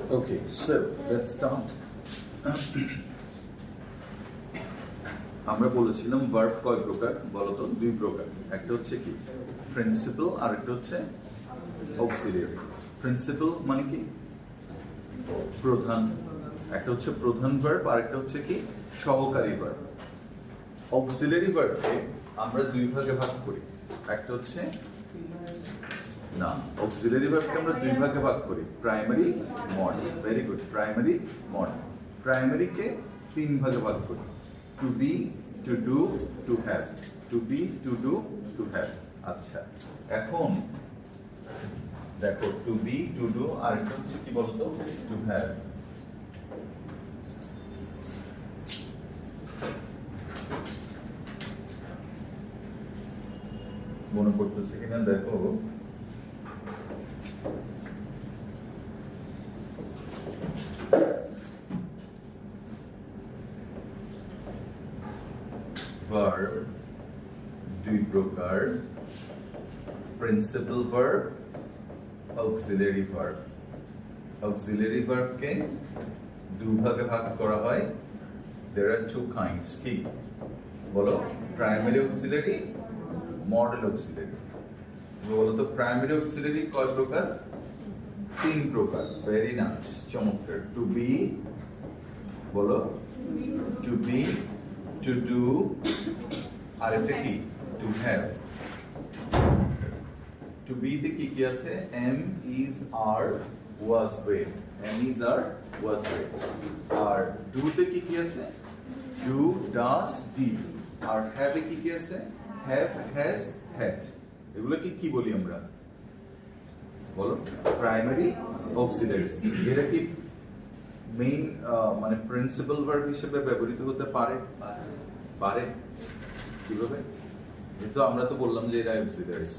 Okay, so let's start. আমরা বলেছিলাম verb কয় প্রকার বলো তো? দুই প্রকার। একটা হচ্ছে কি প্রিন্সিপাল আর একটা হচ্ছে অক্সিলিয়ারি। প্রিন্সিপাল মানে কি প্রধান, একটা হচ্ছে প্রধান ভার্ব আর একটা হচ্ছে কি সহকারী ভার্ব। অক্সিলিয়ারি ভার্বকে আমরা দুই ভাগে ভাগ করি। একটা হচ্ছে না, অক্সিলিয়ারি ভার্বকে আমরা দুই ভাগে ভাগ করি, primary modern. Very good, primary modern. প্রাইমারিকে তিন ভাগে ভাগ করি, to be, to do, to have. To be, to do, to have. আচ্ছা, এখন দেখো টু বি, টু ডু আর একটা হচ্ছে কি বলতো টু হ্যাভ। মনে করতেছে কিনা দেখো। ভার্ব দুই প্রকার, principal verb, auxiliary verb. Auxiliary ভার্বকে দুই ভাগে ভাগ করা হয়। there are two kinds, কি বলো? Primary auxiliary, model auxiliary. বলো তো প্রাইমারি অক্সিলিয়ারি কয় প্রকার? তিন প্রকার। ভেরি নাইস, চমৎকার। টু বি বলো, টু বি, টু ডু আর একটা কি টু হ্যাভ। টু বি তে কি কি আছে? Am, is, are, was, were. Am, is, are, was, were. আর ডু তে কি কি আছে? Do, does, did. আর হ্যাভ এ কি কি আছে? Have, has, had. এগুলো কি কি বলি আমরা? বলো প্রাইমারি অক্সিলিয়ারিজ। এটা কি মেইন মানে প্রিন্সিপাল ভার্ব হিসেবে ব্যবহৃত হতে পারে? পারে। কিভাবে? কিন্তু আমরা তো বললাম যে এরা অক্সিলিয়ারিজ,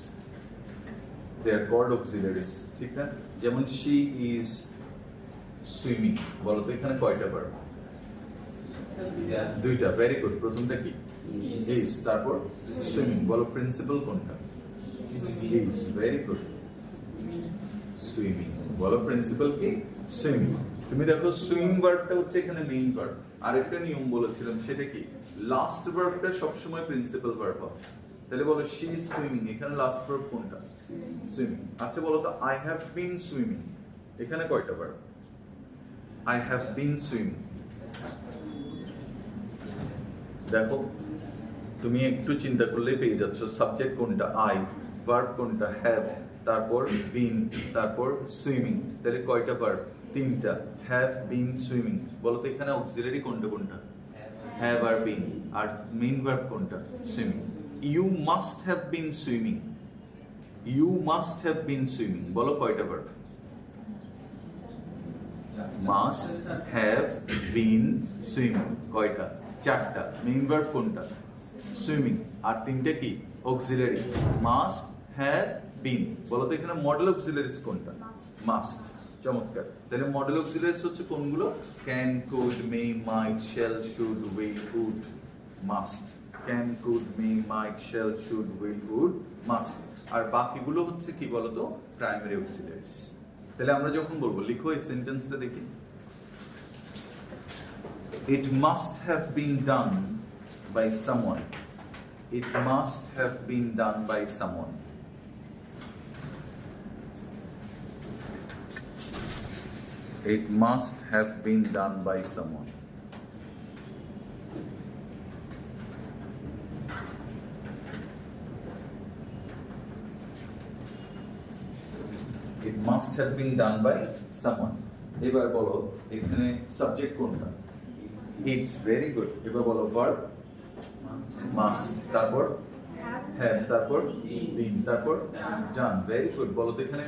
দে আর কল্ড অক্সিলিয়ারিজ, ঠিক না? যেমন শি ইজ সুইমিং। বলো তো এখানে কয়টা ভার্ব? দুইটা। Very good. প্রথমটা কি? ইজ, তারপর সুইমিং। বলো প্রিন্সিপাল কোনটা? ইজ। Very good, swimming. বলো প্রিন্সিপাল কি? সুইমিং। তুমি দেখো সুইম ভার্বটা হচ্ছে এখানে মেইন ভার্ব। আরেকটা নিয়ম বলেছিলাম, সেটা কি লাস্ট ভার্বটা সবসময় প্রিন্সিপাল ভার্ব হবে। তাহলে বলো শি ইজ সুইমিং, এখানে লাস্ট ভার্ব কোনটা? সুইমিং। আচ্ছা বলো তো আই হ্যাভ বিন সুইমিং, এখানে কয়টা verb? I have been swimming. দেখো তুমি একটু চিন্তা করলে পেয়ে যাচ্ছ সাবজেক্ট কোনটা আই, ভার্ব কোনটা হ্যাভ, তারপর বিন, তারপর সুইমিং। তাহলে কয়টা ভার্ব? তিনটা। Have, been, swimming. বলো তো এখানে অক্সিলারি কোনটা কোনটা? হ্যাভ আর বিন। আর মেইন ভার্ব কোনটা? Swimming. You must have been swimming. You must have been swimming. বলো কয়টা verb? Must, have, been, swimming. কয়টা? চারটা। মেইন ভার্ব কোনটা? সুইমিং। আর তিনটা কি? অক্সিলারি। Must, have, been. বলো তো এখানে মডেল অক্সিলারিজ কোনটা? মাস্ট। চমৎকার। তাহলে মডেল অক্সিলারিজ হচ্ছে কোনগুলো? Can, could, may, might, shall, should, will, would, must. Can, could, may, might, shall, should, will, would, must. আর বাকিগুলো হচ্ছে কি বলতো? Primary auxiliaries. তাহলে আমরা যখন বলবো, লিখো এই সেন্টেন্সটা দেখি। It must have been done by someone. It must have been done by someone. It must have been done by someone. It must have been done by someone. এবার বলো এখানে সাবজেক্ট কোনটা? It. Very good. এবার বলো verb must, তারপর have, তারপর বিন, তারপর ডান। Very good. বলো তো এখানে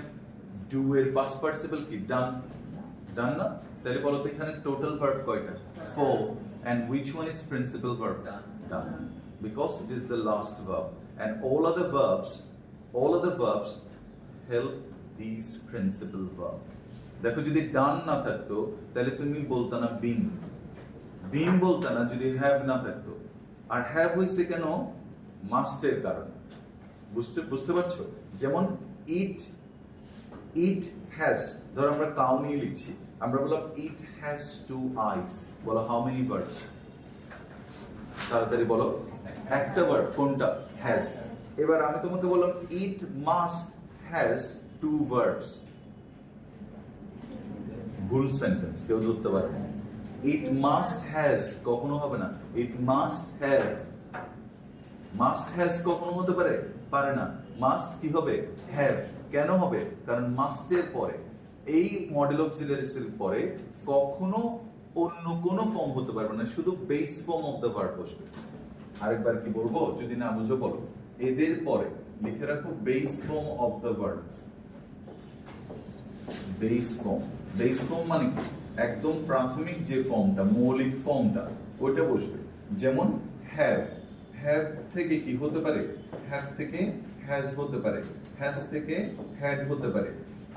ডু এর পাস্ট পার্টিসিপল কি? ডান। ডান না? তাহলে বলো তো এখানে টোটাল ভার্ব কয়টা? 4. And which one is principal verb? Done. Because it is the last verb. And all other verbs help these principal verb. দেখো যদি ডান না থাকতো তাহলে তুমি বলতা না বিন, বিন বলতা না যদি হ্যাভ না থাকতো। আর হ্যাভ হইছে কেন? মাস্টের কারণে। বুঝতে পারছো? যেমন ইট, ইট হ্যাজ। ধর আমরা কাউ নিয়ে লিখছি, আমরা বললাম ইট হ্যাজ টু আইস, বলো হাউ মেনি বার্ডস, তাড়াতাড়ি বলো একটা ভার্ব, কোনটা? হ্যাজ। এবার আমি তোমাকে বললাম it must has to verbs, ভুল সেন্টেন্স, কেউ ধরতে পারবে না। ইট মাস্ট হ্যাজ কখনো হবে না, it must have. Must has কখনো হতে পারে? পারে না। মাস্ট কি হবে? হ্যাভ। কেন হবে? কারণ মাস্টের পরে, এই মডেল অক্সিলারিজ এর পরে কখনো অন্য কোনো ফর্ম হতে পারবে না, শুধু base form of the verb বসবে। আরেকবার কি বলবো, যদি না বুঝো বলো। এদের পরে লিখে রাখো base form of the verb. Base form, base form মানে কি? একদম প্রাথমিক যে ফর্মটা, মৌলিক ফর্মটা, ওইটা বসবে। যেমন হ্যাভ, হ্যাভ থেকে কি হতে পারে? হ্যাভ থেকে হ্যাজ হতে পারে, হ্যাজ থেকে হ্যাড হতে পারে,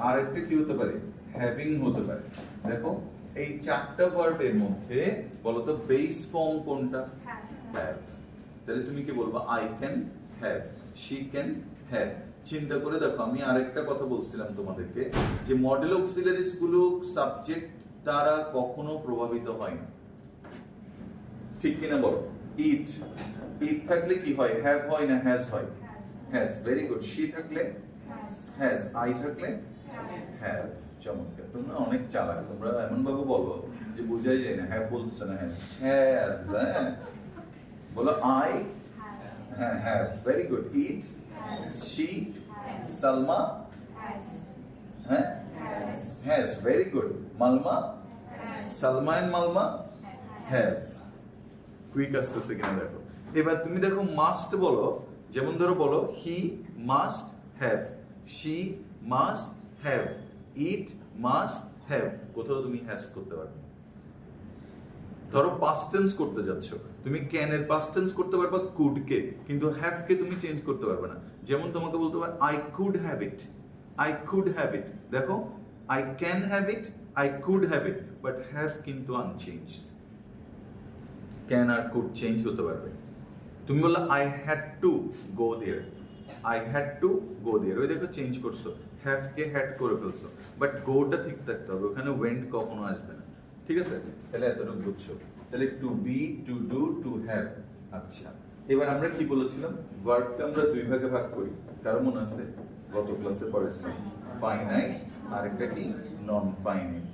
আর একটা কি হতে পারে? হ্যাভিং হতে পারে। দেখো এই চারটা ভার্বের মধ্যে বলো তো বেস ফর্ম কোনটা? হ্যাভ। তাহলে তুমি কি বলবা? I can have, she can have. চিন্তা করে দেখো, আমি আরেকটা কথা বলছিলাম তোমাদেরকে, যে মডেল অক্সিলারিজ গুলো সাবজেক্ট দ্বারা কখনো প্রভাবিত হয় না, ঠিক কিনা বলো? ইট, ইট থাকলে কি হয়? হ্যাভ হয় না হ্যাজ হয়? হ্যাজ। Very good. শি থাকলে হ্যাজ, আই থাকলে হ্যাভ। চমৎকার, তোমরা অনেক চালাক, তোমরা এমন ভাবে বলো যে বোঝাই যায় না। হ্যাভ বলছো না, হ্যাজ, হ্যাজ। বলো আই, হ্যাঁ have. Very good. It, she, Salma, হ্যাঁ has. Very good. Malma, Salma and Malma have. Quick আসতেছে কিনা দেখো। এবার তুমি দেখো মাস্ট বলো, যেমন ধরো বলো he must have, she must have, it must have. কোথাও তুমি হ্যাজ করতে পারবে। ধরো পাস্ট টেন্স করতে যাচ্ছ, তুমি ক্যান এর পাস্ট টেন্স করতে পারবে কুড কে, কিন্তু হ্যাভ কে তুমি চেঞ্জ করতে পারবে না। যেমন তোমাকে বলতে পারবে I could have it, I could have it. দেখো I can have it, I could have it, but have কিন্তু আনচেঞ্জড। ক্যান আর কুড চেঞ্জ হতে পারবে। তুমি বললে I had to go there, I had to go there, ওই দেখো change করছো, হ্যাভ কে হ্যাড করে ফেলছো, বাট গোটা ঠিক থাকতে হবে, ওখানে ওয়েন্ট কখনো আসবে না। ঠিক আছে? তাহলে এতটুকু বুঝছো। তাহলে to be, to do, to have. আচ্ছা, এবার আমরা কি বলেছিলাম? ভার্বকে আমরা দুই ভাগে ভাগ করি। কারো মনে আছে? গত ক্লাসে পড়েছিলাম ফাইনাইট আর একটা কি non finite.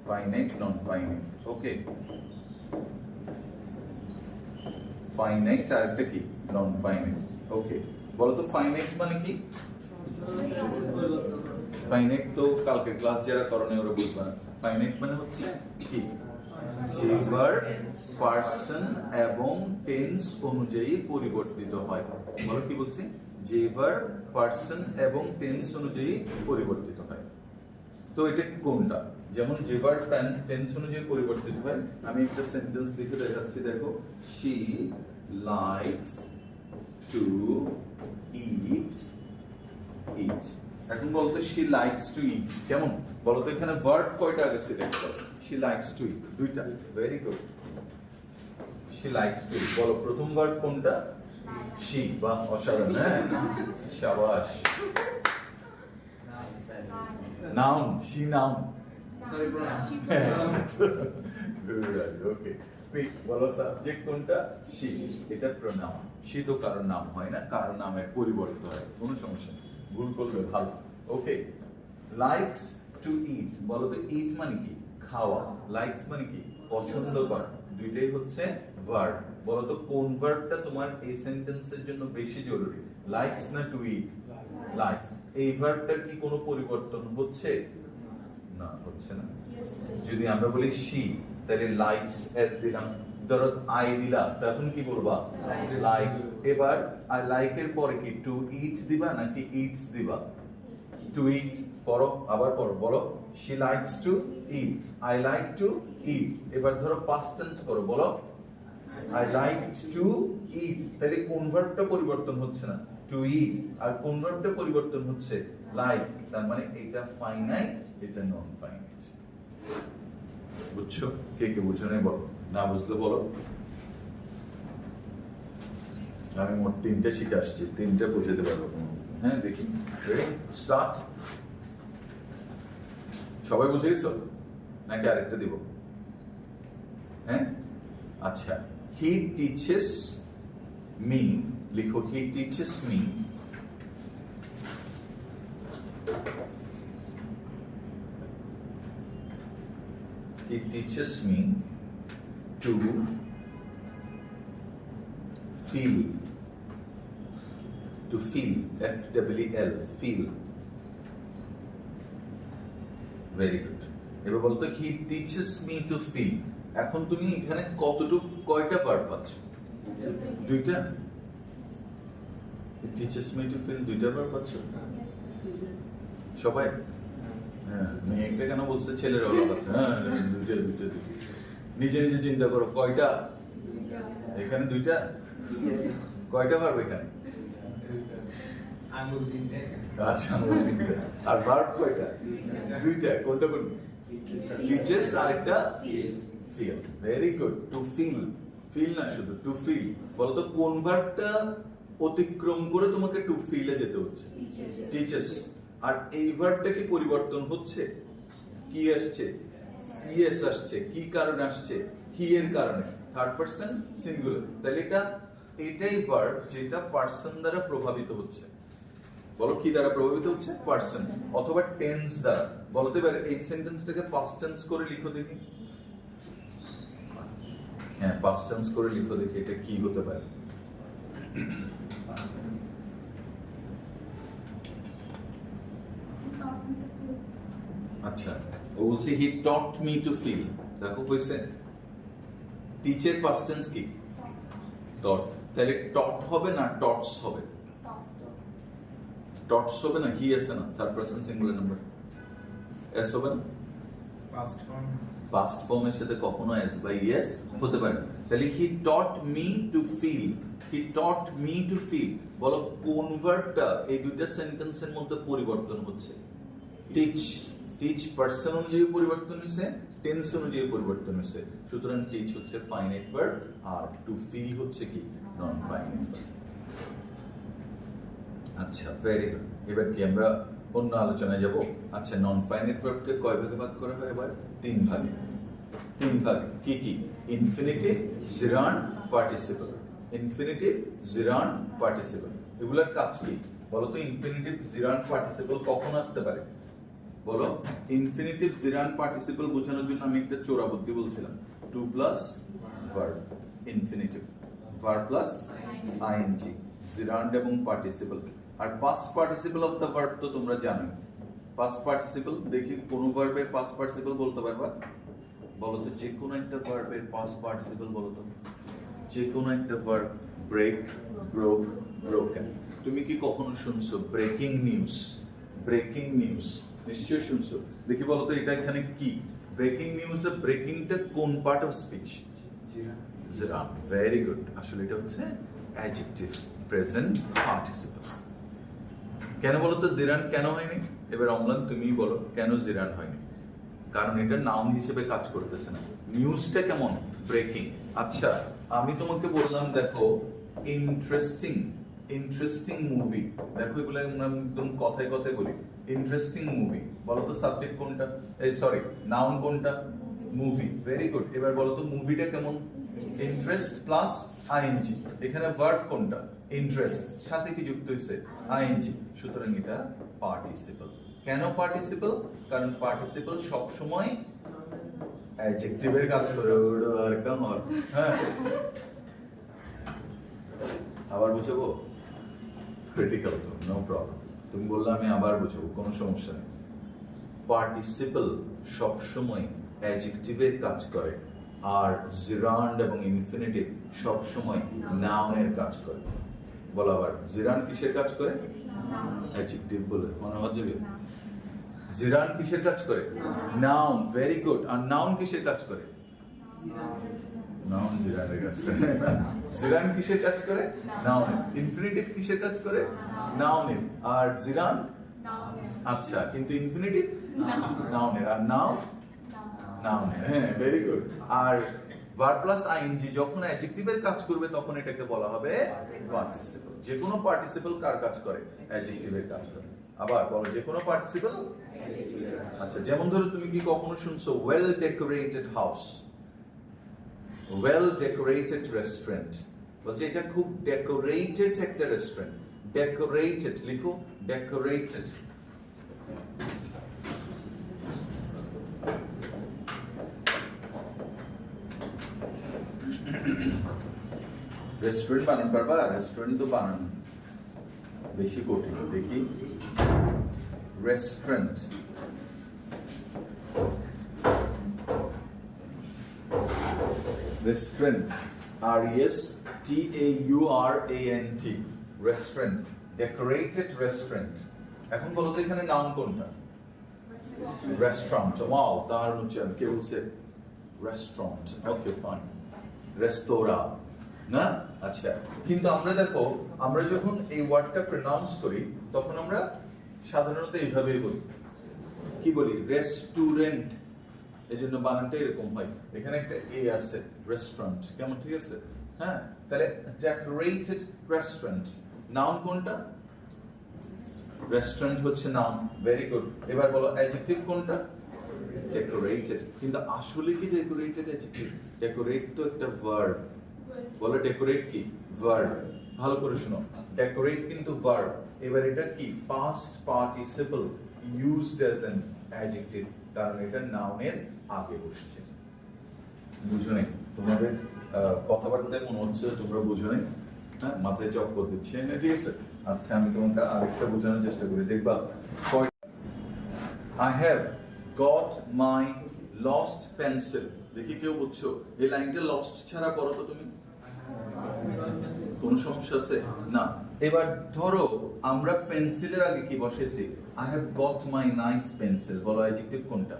Finite, non finite. Okay, finite আর একটা কি নন ফাইনাইট। ওকে, বলো তো ফাইনাইট মানে কি? ফাইনাইট তো কালকে ক্লাস যারা করনে ওরা বুঝবে না। ফাইনাইট মানে হচ্ছে কি? যে ভার্ব পারসন এবং টেন্স অনুযায়ী পরিবর্তিত হয়। বলো কি বলছি? যে ভার্ব পারসন এবং টেন্স অনুযায়ী পরিবর্তিত হয়। তো এটা কোনটা? যেমন যে ভার্ব টেন্স অনুযায়ী পরিবর্তিত হয়, আমি একটা সেন্টেন্স লিখে দেখাচ্ছি। দেখো, শি লাইকস টু ইট ইট। এখন বলতো শি লাইকস টু ইট, কেমন বলতো? এখানে ভার্ব কয়টা আগে সিলেক্ট করো? শি লাইকস টু ইট, দুইটা। Very good. She likes to eat. বলো প্রথম ভার্ব কোনটা? শি। বা অসাধারণ, হ্যাঁ শাবাশ। Noun, she noun. ওকে, বলো সাবজেক্ট কোনটা? শি। এটা প্রোনাউন। শি তো কারোর নাম হয় না, কারোর নামের পরিবর্তন হয়, কোনো সমস্যা নেই, ভুল করলে ভালো। ওকে, লাইকস টু ইট। বলো তো ইট মানে কি? খাওয়া। লাইকস মানে কি? পছন্দ করা। দুইটাই হচ্ছে ভার্ব। বলো তো কোন ভার্বটা তোমার এই সেন্টেন্সের জন্য বেশি জরুরি? লাইকস না টু ইট? লাইকস। এই ভার্বটার কি কোনো পরিবর্তন হচ্ছে? না, হচ্ছে না। যদি আমরা বলি শি, তাহলে লাইকস এস দিলাম, ধরো আই দিলাম, তখন কি বলবা? লাইক। এবার আই লাইক এর পরে কি টু ইট দিবা নাকি ইটস দিবা? To eat. পড়ো, আবার পড়ো, বলো she likes to eat, I like to eat. এবার ধরো পাস্ট টেন্স করো, বলো আই লাইক টু ইট। তাহলে কোন ভার্বটা পরিবর্তন হচ্ছে না? টু ইট। আর কোন ভার্বটা পরিবর্তন হচ্ছে? লাইক। তার মানে এটা ফাইনাইট, এটা নন ফাইনাইট। বুঝছো? কে কে বুঝো নাই বলো, না বুঝলে বলো। আমি মোট 3টা শিখে আসছি, 3টা বুঝাতে পারবো। হ্যাঁ, দেখি। Ready, start. সবাই বুঝে গেছো? নাকি আরেকটা দিব? হ্যাঁ, আচ্ছা, হি টিচেস মি, লিখো he teaches me he teaches me to feel, F-E-E-L, feel. Very good. এবার বলতো he teaches me to feel. এখন তুমি এখানে কয়টা ভার্ব পাচ্ছ? দুইটা? He teaches me to feel, দুইটা ভার্ব পাচ্ছ সবাই? হ্যাঁ, মেয়েটা কেন বলছে ছেলেরা হলো পাচ্ছে? হ্যাঁ, দুইটা। নিজে নিজে চিন্তা করো, কয়টা এখানে? দুইটা। কয়টা ভার্ব এখানে? আঙুল তিনটে। আচ্ছা, আঙুল তিনটে। আর ভার্ব কয়টা? দুইটা। কোনটা? টিচেস আর একটা feel. Very good. To feel, feel না শুধু, টু ফিল। বলো তো কোন ভার্বটা অতিক্রম করে তোমাকে টু ফিলে যেতে হচ্ছে? টিচেস। আর এই ভার্বটা কি পরিবর্তন হচ্ছে? কি আসছে? ইয়েস আসছে। কি কারণে আসছে? হি এর কারণে। Third person singular. তাহলে এটাই ভার্ব যেটা পারসন দ্বারা প্রভাবিত হচ্ছে। বলো কি দ্বারা প্রভাবিত হচ্ছে? পারসন অথবা টেন্স দ্বারা। বলতে পারে এই সেন্টেন্সটাকে পাস্ট টেন্স করে লিখো দেখি। হ্যাঁ, পাস্ট টেন্স করে লিখো দেখি, এটা কি হতে পারে? আচ্ছা, ও বলছে হি টট মি টু ফিল। দেখো কইছে টিচের পাস্ট টেন্স কি? টট। তাহলে টট হবে না টটস হবে? টটস হবে না? হি আছে না, third person singular number, S হবে না? পাস্ট ফর্মের সাথে কখনো এস বা ইয়েস হতে পারে না। তাহলে he taught me to feel, he taught me to feel. বলো কোন ভার্বটা এই দুইটা সেন্টেন্সের মধ্যে পরিবর্তন হচ্ছে? টিচ। টিচ পারসন অনুযায়ী পরিবর্তন হয়েছে, টেন্স অনুযায়ী পরিবর্তন হয়েছে। সুতরাং টিচ হচ্ছে ফাইনাইট ভার্ব আর টু ফিল হচ্ছে কি? Non finite verb. আচ্ছা, ভেরি গুড। এবার কি আমরা অন্য আলোচনায় যাব? আচ্ছা, নন ফাইনাইট ভার্বকে কয় ভাগে ভাগ করা হয়? এবার তিন ভাগে। কি কি? Infinitive, জিরান্ড, participle. Infinitive, জিরান্ড, participle. এগুলোর কাজ কি বলো তো? ইনফিনিটিভ, জিরান্ড, পার্টিসিপল কখন আসতে পারে? বলো। ইনফিনিটিভ, জিরান্ড, পার্টিসিপল বোঝানোর জন্য আমি একটা চোরা বুদ্ধি বলছিলাম, to plus verb. Infinitive, verb plus ING, gerund এবং পার্টিসিপল। আর past participle of the verb তো তোমরা জানো। পাস্ট পার্টিসিপল দেখি কোন ভার্বের পাস্ট পার্টিসিপল বলতে পারবা? বলো তো, যে কোনো একটা ভার্বের পাস্ট পার্টিসিপল বলো তো। যে কোনো একটা ভার্ব, ব্রেক, ব্রোক, ব্রোকেন। তুমি কি কখনো শুনছো ব্রেকিং নিউজ? ব্রেকিং নিউজ নিশ্চয়ই শুনছো। দেখি বলো তো এটা এখানে কি? ব্রেকিং নিউজ এর ব্রেকিংটা কোন part of speech? জিরান্ড। Very good. আসলে এটা হচ্ছে অ্যাডজেক্টিভ প্রেজেন্ট পার্টিসিপল। কেন বলো তো জিরান্ড কেন হয়নি? এবার অম্লান তুমি বলো কেন জিরান্ড হয়নি? কারণ এটা নাউন হিসেবে কাজ করতেছে না। নিউজটা কেমন? ব্রেকিং। আচ্ছা, আমি তোমাকে বললাম দেখো ইন্টারেস্টিং, ইন্টারেস্টিং মুভি। দেখো এগুলো আমরা একদম কথায় কথায় বলি। Interesting movie. বলো তো সাবজেক্ট কোনটা? এই সরি, নাউন কোনটা? মুভি। Very good. এবার বলো তো মুভিটা কেমন? Interest plus I N G. এখানে ভার্ব কোনটা? ইন্টারেস্ট। সাথে কি যুক্ত হয়েছে? আইএনজি। সুতরাং এটা পার্টিসিপল। কেন পার্টিসিপল? কারণ পার্টিসিপল সব সময় অ্যাডজেক্টিভের কাজ করে। আর কেমন? হ্যাঁ, আবার বুঝাবো? ক্রিটিক্যাল তো, নো প্রবলেম। তুমি বললে আমি আবার বুঝাবো, কোনো সমস্যা নেই। পার্টিসিপল সব সময় অ্যাডজেক্টিভের কাজ করে, আর জিরান্ড এবং ইনফিনিটিভ সব সময় নাউনের কাজ করে। বলো আবার, জিরান্ড কিসের কাজ করে? অ্যাডজেক্টিভ বলে মনে হচ্ছে। জিরান্ড কিসের কাজ করে? নাউন। Very good. আর নাউন কিসের কাজ করে? নাউন জিরান্ডের কাজ করে। জিরান্ড কিসের কাজ করে? নাউনের। ইনফিনিটিভ কিসের কাজ করে? নাউনের। আর জিরান্ড? আচ্ছা, কিন্তু ইনফিনিটিভ নাউনের, আর নাউন নাউনের। হ্যাঁ, ভেরি গুড। আর ভার্ব প্লাস আইএনজি যখন অ্যাডজেক্টিভের কাজ করবে তখন এটাকে বলা হবে পার্টিসিপল। যে কোনো পার্টিসিপল কার কাজ করে? অ্যাডজেক্টিভের কাজ করে। আবার বলো যে কোনো পার্টিসিপল। আচ্ছা যেমন ধরো তুমি কি কখনো শুনছো well decorated house, well decorated restaurant, বলছে এটা খুব ডেকোরেটেড একটা রেস্টুরেন্ট। ডেকোরেটেড লিখো, ডেকোরেটেড। রেস্টুরেন্ট বানান পারবা? রেস্টুরেন্ট তো বানান বেশি কঠিন। দেখি restaurant, restaurant RESTAURANT, restaurant, decorated restaurant. এখন বলো তো এখানে নাউন কোনটা? রেস্টুরেন্ট। ওয়াও, দারুণ উচ্চারণ। কে বলছে? রেস্টুরেন্ট। Okay fine. রেস্তোরাঁ না? আচ্ছা, কিন্তু আমরা দেখো আমরা যখন এই ওয়ার্ডটা প্রনাউন্স করি তখন আমরা সাধারণত এইভাবেই বলি। কি বলি? রেস্টুরেন্ট। এই জন্য বানানটা এরকম হয়। এখানে একটা এ আছে, রেস্টুরেন্ট। কেমন? ঠিক আছে? হ্যাঁ, তাহলে ডেকোরেটেড রেস্টুরেন্ট। নাউন কোনটা? রেস্টুরেন্ট হচ্ছে নাউন। Very good. এবার বলো অ্যাডজেক্টিভ কোনটা? ডেকোরেটেড। কিন্তু আসলে কি ডেকোরেটেড অ্যাডজেক্টিভ? ডেকোরেট তো একটা ভার্ব। বলো ডেকোরেট কি? ভার্ব। ভালো করে শোনো, ডেকোরেট কিন্তু ভার্ব। এবার এটা কি? Past participle used as an adjective, কারণ এটা নাউনের আগে বসছে। বুঝো নাই? তোমাদের কথাবার্তায় মনে হচ্ছে তোমরা বুঝো নাই। হ্যাঁ, মাথায় চক্কর দিচ্ছে। হ্যাঁ, ঠিক আছে। আচ্ছা আমি তোমাকে আরেকটা বোঝানোর চেষ্টা করি। দেখবা I have got my lost pencil। দেখি কেউ বুঝছো? এই লাইনটা লস্ট ছাড়া পড়ো তো তুমি। কোন সমস্যা আছে? না। এবার ধরো আমরা পেন্সিলের আগে কি বসেছি? I have got my nice pencil। বলো অ্যাডজেক্টিভ কোনটা?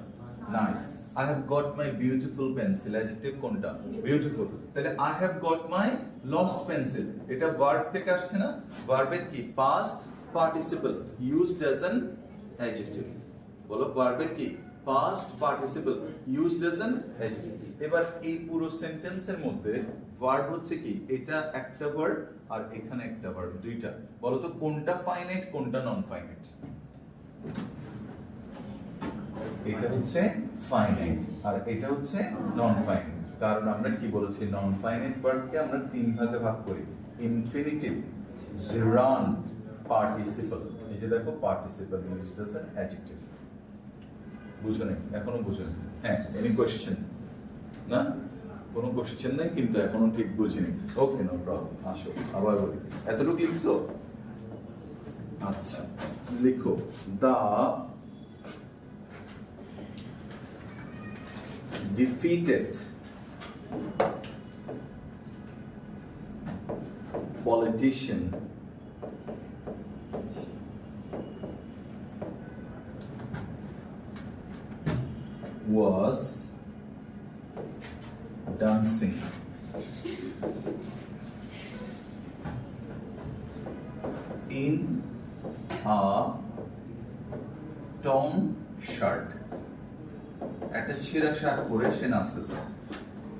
Nice. I have got my beautiful pencil। Adjective কোনটা? বিউটিফুল। তাহলে I have got my lost pencil, এটা ভার্ব থেকে আসছে না? ভার্বের কি? Past participle used as an adjective. বলো ভার্বের কি? Past participle used as an adjective. এবার এই পুরো সেন্টেন্সের মধ্যে ভার্ব হচ্ছে কি? এটা একটা ভার্ব আর এখানে একটা ভার্ব, দুইটা। বলো তো কোনটা ফাইনাইট কোনটা নন ফাইনাইট? এটা হচ্ছে ফাইনাইট আর এটা হচ্ছে নন ফাইনাইট। কারণ আমরা কি বলেছি? নন ফাইনাইট ভার্বকে আমরা তিন ভাগে ভাগ করি। Infinitive, gerund, participle. এই যে দেখো participle used as an adjective. বুঝো নাই? এখনো বুঝো নাই? হ্যাঁ, এনি কোশ্চেন? না, কোনো কোশ্চেন নেই, কিন্তু এখনো ঠিক বুঝিনি। ওকে, নো প্রবলেম। আসো আবার বলি। এতটুকু লিখছো? আচ্ছা লিখো, দা defeated politician was dancing in a torn shirt। একটা ছেঁড়া শার্ট পরে সে নাচতেছে।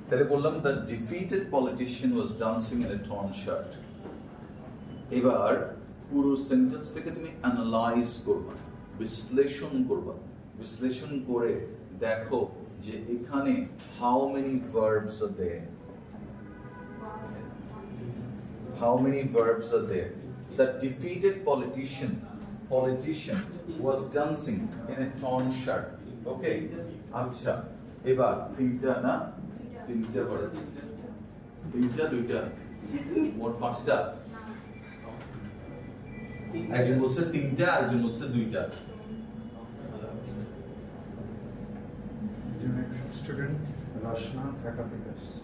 তাহলে বললাম the defeated politician was dancing in a torn shirt. এবার পুরো সেন্টেন্সটাকে তুমি অ্যানালাইজ করবা, বিশ্লেষণ করবা। বিশ্লেষণ করে দেখো যে এখানে how many verbs are there. How many verbs are there? The defeated politician was dancing in a torn shirt. Okay? আচ্ছা, এবার তিনটা না? তিনটা verb। তিনটা দুইটা? মোট পাঁচটা। একজন বলছে তিনটা, আরেকজন বলছে দুইটা। স্টুডেন্ট রশনা ঢাকা থেকে আসছে।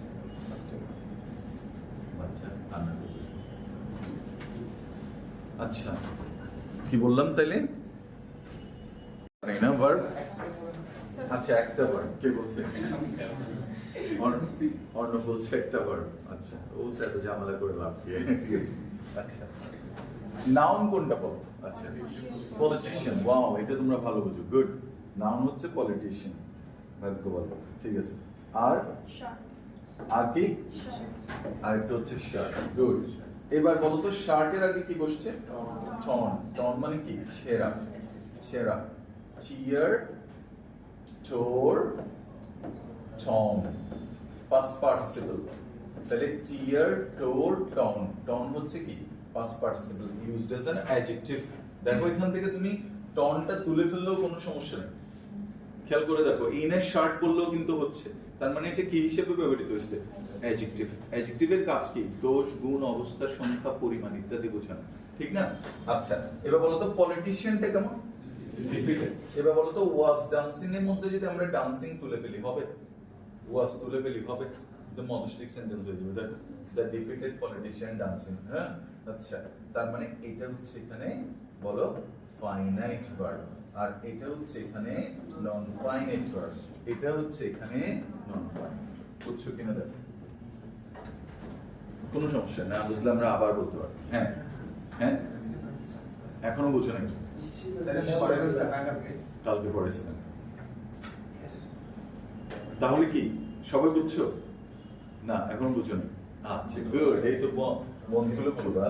আচ্ছা কি বললাম তাইলে? না ভার্ব। আচ্ছা একটা ভার্ব। কে বলছে? অর্ণ বলছে একটা ভার্ব। আচ্ছা ও বলছে এত ঝামেলা করে লাভ কি? আচ্ছা নাউন কোনটা বলো? আচ্ছা পলিটিশিয়ান। ওয়াও, এটা তোমরা ভালো বুঝো। গুড। নাউন হচ্ছে পলিটিশিয়ান। ভাগ্য বলো। ঠিক আছে। আর কি? আরেকটা হচ্ছে শার্ট। গুড। এবার বলো তো শার্টের আগে কি বসছে? টর্ন। টর্ন মানে কি? ছেঁড়া। ছেঁড়া, tear, tore, torn, past participle, তাহলে tear, tore, torn, torn হচ্ছে কি past participle used as an adjective। দেখো এখান থেকে তুমি টর্নটা তুলে ফেললেও কোনো সমস্যা নেই, খেয়াল করে দেখো ইনের শার্ট বললেও কিন্তু হচ্ছে, তার মানে এটা কি হিসেবে ব্যবহৃত হচ্ছে? অ্যাডজেক্টিভ। অ্যাডজেক্টিভের কাজ কি? দোষ, গুণ, অবস্থা, সংখ্যা, পরিমাণ ইত্যাদি বোঝানো, ঠিক না? আচ্ছা, এবার বলো তো পলিটিশিয়ানটা কেমন? ডিফিটেড। এবার বলো তো ওয়াজ ডান্সিং এর মধ্যে যদি আমরা ডান্সিং তুলে ফেলি হবে? ওয়াজ তুলে ফেলি হবে? দ্য মনোস্টিক সেন্টেন্স হয়ে যাবে, দ্য ডিফিটেড পলিটিশিয়ান ডান্সিং। হ্যাঁ, আচ্ছা, তার মানে এটা হচ্ছে এখানে বলো ফাইনাইট ভার্ব, আর এটা হচ্ছে এখানে নন ফাইনাইট ভার্ব, এটা হচ্ছে এখানে নন ফাইনাইট। বুঝছো কিনা দেখো? কোনো সমস্যা না, বুঝলে আমরা আবার বলতে পারি। হ্যাঁ হ্যাঁ, এখনো বুঝো নাকি? কালকে পড়েছিলাম। তাহলে কি সবাই বুঝছো? না এখনো বুঝো না? আচ্ছা গুড, এই তো মনগুলো বলবা।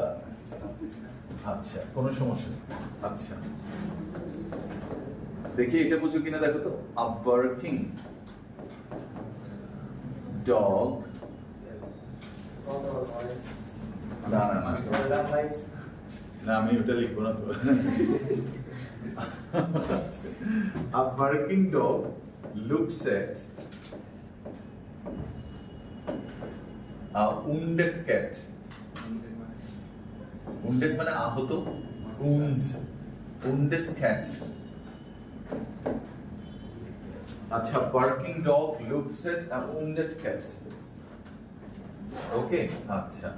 আচ্ছা কোনো সমস্যা নেই। আচ্ছা দেখি এটা বুঝো কিনা দেখো তো। আ বার্কিং ডগ, না না না না, আমি ওটা লিখবো না তো। A barking dog looks at a wounded cat. Wounded মানে আহত, wounded cat. আচ্ছা, barking dog looks at a wounded cat. Okay, আচ্ছা,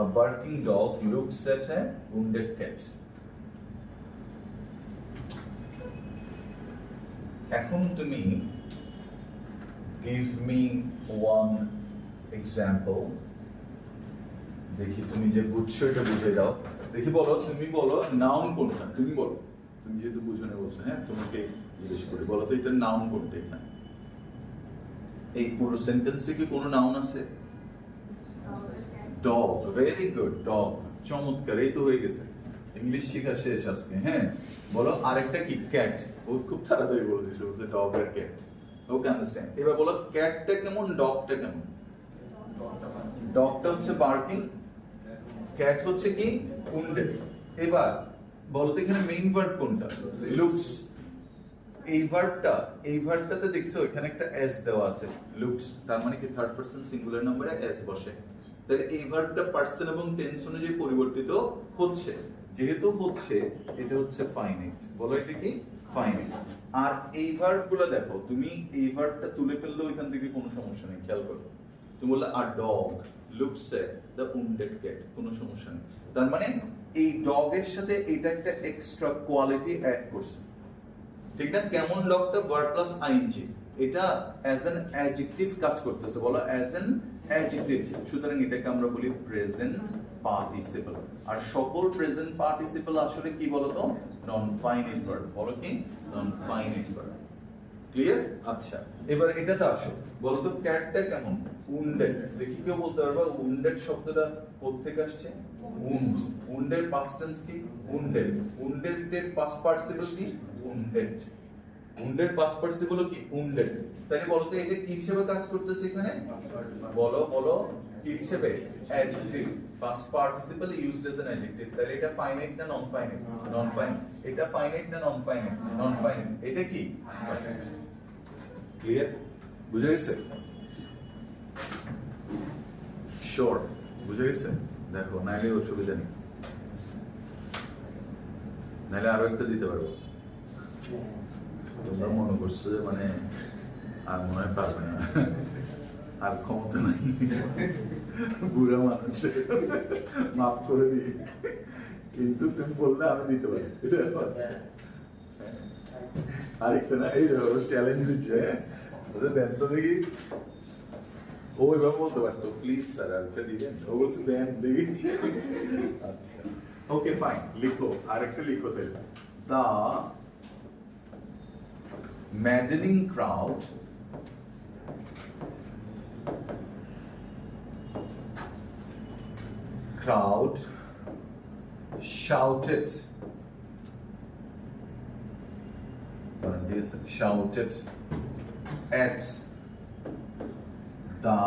a barking dog looks at a wounded cat. এখন তুমি give me one example, দেখি তুমি যে বুঝছো এটা বুঝে দাও। দেখি বলো, তুমি বলো নাউন কোনটা, তুমি বলো, তুমি যেহেতু বুঝো না বলছো। হ্যাঁ, তোমাকে জিজ্ঞেস করি, বলো তো এটা নাউন কোনটা এখানে? এই পুরো সেন্টেন্সে কি কোনো নাউন আছে? ডগ, ভেরি গুড, ডগ, চমৎকার, এই তো হয়ে গেছে, ইংলিশ শেখা শেষ আজকে। হ্যাঁ বলো আরেকটা কি? ক্যাট। ও খুব তাড়াতাড়ি বলে দিছে, বলছে ডগ আর ক্যাট। ওকে, আন্ডারস্ট্যান্ড। এবার বলো ক্যাটটা কেমন, ডগটা কেমন? ডগটা হচ্ছে বার্কিং, ক্যাট হচ্ছে কি উন্ডেড। এবার বলো তো এখানে মেইন ভার্ব কোনটা? লুকস। এই ভার্বটাতে দেখছো এখানে একটা এস দেওয়া আছে, লুকস, তার মানে কি থার্ড পারসন সিঙ্গুলার নম্বরে এস বসে। তাহলে এই ভার্বটা পারসন এবং টেন্স অনুযায়ী পরিবর্তিত হচ্ছে, যেহেতু হচ্ছে এটা হচ্ছে ফাইনাইট। বলো এটা কি? ফাইনাইট। আর এই ভার্বগুলো দেখো, তুমি এই ভার্বটা তুলে ফেললেও এখান থেকে কোনো সমস্যা নেই, খেয়াল করো। তুমি বললে a dog looks at the wounded cat, কোনো সমস্যা নেই। তার মানে এই ডগের সাথে এটা একটা এক্সট্রা কোয়ালিটি অ্যাড করছে, ঠিক না? কেমন ডগটা? ভার্ব প্লাস আইএনজি, এটা অ্যাজ অ্যান অ্যাডজেক্টিভ কাজ করতেছে। বলো অ্যাজ অ্যান অ্যাডজেক্টিভ, সুতরাং এটাকে আমরা বলি প্রেজেন্ট পার্টিসিপল। আর সকল প্রেজেন্ট পার্টিসিপল আসলে কি বলতো? Non finite verb. বলো কি? Non finite verb. ক্লিয়ার? আচ্ছা, এবার এটাতে আসো, বলো তো ক্যাটটা কেমন? উন্ডেড। দেখি কেউ বলতে পারবে উন্ডেড শব্দটা কোথা থেকে আসছে? উন্ড। উন্ডের পাস্ট টেন্স কি? উন্ডেড। উন্ডেডের পাস্ট পার্টিসিপল কি? উন্ডেড। উন্ডের পাস্ট পার্টিসিপল কি? উন্ডেড। তাহলে বলো তো এটা কি হিসেবে কাজ করতেছে এখানে? বলো বলো কি হিসেবে? Adjective, past participle used as an adjective. তাহলে এটা ফাইনাইট না নন ফাইনাইট? Non finite. এটা ফাইনাইট না নন ফাইনাইট? Non finite. এটা কি? ক্লিয়ার? বুঝে গেছে? শর্ট বুঝে গেছে? দেখো নাইলে অসুবিধা নেই, নাইলে আরো একটা দিতে পারবো। তোমরা মনে করছো যে মানে আর মনে হয় পারবে না, আর ক্ষমতা নাই, বুড়া মানুষ, মাফ করে দিই, কিন্তু তুমি বললে আমি দিতে পারি। আরেকটা না, এই চ্যালেঞ্জ দিচ্ছে, দেন তো দেখি। ও এভাবে বলতে পারতো, প্লিজ স্যার আরেকটা দিবেন, ও বলছে দেন দেখি। আচ্ছা ওকে ফাইন, লিখো আরেকটা লিখো তাহলে। দা maddening crowd shouted ঠিক আছে shouted at the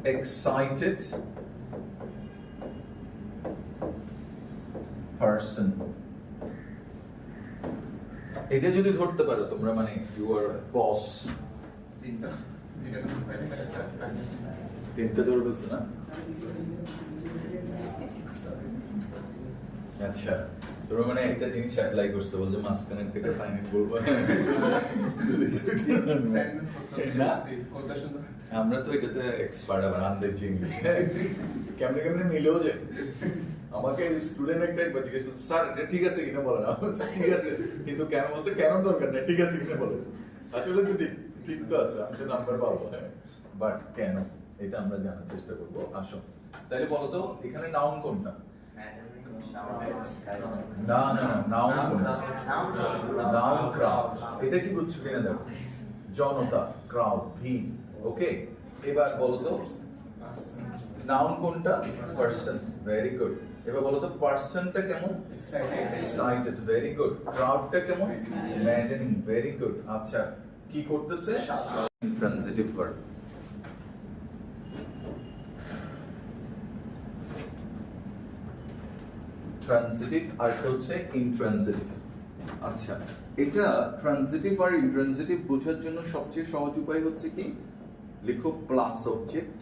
excited person এটা যদি ধরতে পারো তোমরা মানে ইউ আর বস তিনটা ধরে বলছো না আচ্ছা তোমরা মানে একটা জিনিস অ্যাপ্লাই করছো বলছো মাঝখানে থেকে ফাইনাল বলবো না আমরা তো এটাতে এক্সপার্ট আবার আন্দাজ ইংলিশ কেমনে কেমনে মিলেও যায় আমাকে স্টুডেন্ট একটা একবার জিজ্ঞেস করছে স্যার এটা ঠিক আছে কিনা বলেন ঠিক আছে কিন্তু কেন বলছে কেন দরকার না ঠিক আছে কিনা বলেন আসলে তো ঠিক ঠিক তো আছে আমি তো নাম্বার পাবো হ্যাঁ বাট কেন এটা আমরা জানার চেষ্টা করবো আসো তাহলে বলো তো এখানে নাউন কোনটা না না নাউন কোনটা নাউন ক্রাউড এটা কি বুঝছো কিনা দেখো জনতা ক্রাউড ভিড় ওকে এবার বলো তো নাউন কোনটা পারসন ভেরি গুড এবার বলো তো পারসনটা কেমন এক্সাইটেড ভেরি গুড ক্রাউডটা কেমন ম্যাডেনিং ভেরি গুড আচ্ছা কি করতেছে ট্রানজিটিভ ভার্ব ট্রানজিটিভ আর হচ্ছে ইনট্রানজিটিভ আচ্ছা এটা ট্রানজিটিভ আর ইনট্রানজিটিভ বোঝার জন্য সবচেয়ে সহজ উপায় হচ্ছে কি লিখো প্লাস অবজেক্ট